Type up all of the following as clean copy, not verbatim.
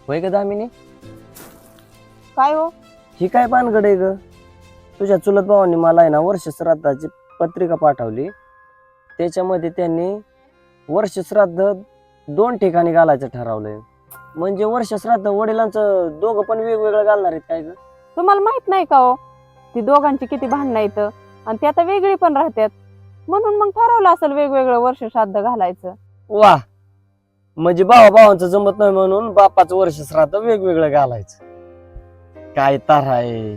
होय ग दामिनी? काय हो? ही काय पानगड आहे ग? तुझ्या चुलत भावांनी मला आहे ना वर्ष श्राद्धाची पत्रिका पाठवली. त्याच्यामध्ये त्यांनी वर्ष श्राद्ध 2 ठिकाणी घालायचं ठरवलंय. म्हणजे वर्ष श्राद्ध वडिलांचं दोघं पण वेगवेगळं घालणार आहेत काय ग? तुम्हाला माहित नाही का हो ती दोघांची किती भांडणं आहेत आणि ती आता वेगळी पण राहतात, म्हणून मग ठरवलं असेल वेगवेगळं वर्ष श्राद्ध घालायचं. वा, म्हणजे भावा भावांचं जमत नाही म्हणून बापाचं वर्ष श्राद्ध वेगवेगळं घालायचं. काय तार आहे,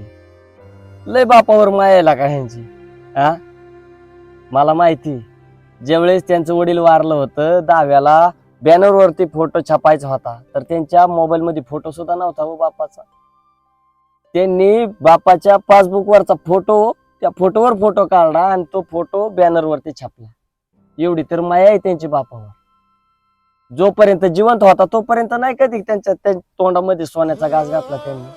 लय बापावर मायाला का ह्यांची. हा, मला माहिती ज्यावेळेस त्यांचं वडील वारलं होतं 10व्याला बॅनरवरती फोटो छापायचा होता, तर त्यांच्या मोबाईल मध्ये फोटो सुद्धा नव्हता हो बापाचा. त्यांनी बापाच्या पासबुक वरचा फोटो, त्या फोटोवर फोटो काढला आणि तो फोटो बॅनरवरती छापला. एवढी तर माया आहे त्यांची बापावर. जोपर्यंत जिवंत होता तोपर्यंत नाही कधी त्यांच्या तोंडामध्ये सोन्याचा घास घातला त्यांनी.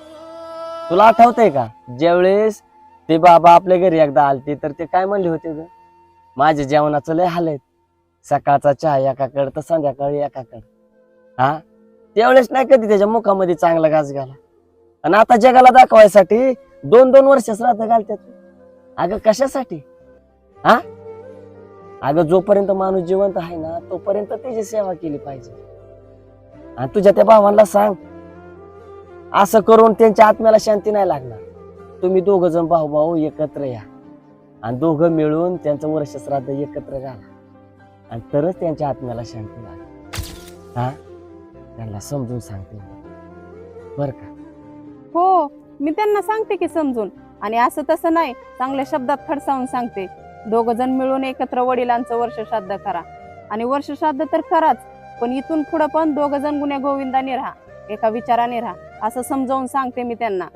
तुला आठवतंय का ज्यावेळेस ते बाबा आपल्या घरी एकदा आलते तर ते काय म्हणले होते ग? माझ्या जेवणाचं लय हाल आहेत, सकाळचा चहा एकाकडे तर संध्याकाळी एकाकडे. हा, त्यावेळेस नाही कधी त्याच्या मुखामध्ये चांगला घास घाला. आणि आता जगाला दाखवायसाठी 2-2 वर्ष श्राद्ध घालतात. अगं कशासाठी? हा, अगं जोपर्यंत माणूस जिवंत आहे ना तोपर्यंत त्याची सेवा केली पाहिजे. आणि तुझ्या त्या भावांना सांग, असं करून त्यांच्या आत्म्याला शांती नाही लागणार. तुम्ही दोघ जण भाऊ भाऊ एकत्र या आणि दोघं मिळून त्यांचं वर्ष श्राद्ध एकत्र घाला आणि तरच त्यांच्या आत्म्याला शांती लागेल. हा, त्यांना समजून सांगते बर का? हो, मी त्यांना सांगते की समजून, आणि असं तसं नाही, चांगल्या शब्दात खडसावून सांगते. दोघ जण मिळून एकत्र वडिलांचं वर्ष श्राद्ध करा. आणि वर्ष श्राद्ध तर कराच, पण इथून पुढे पण दोघ जण गुण्या गोविंदाने राहा, एका विचाराने राहा, असं समजावून सांगते मी त्यांना.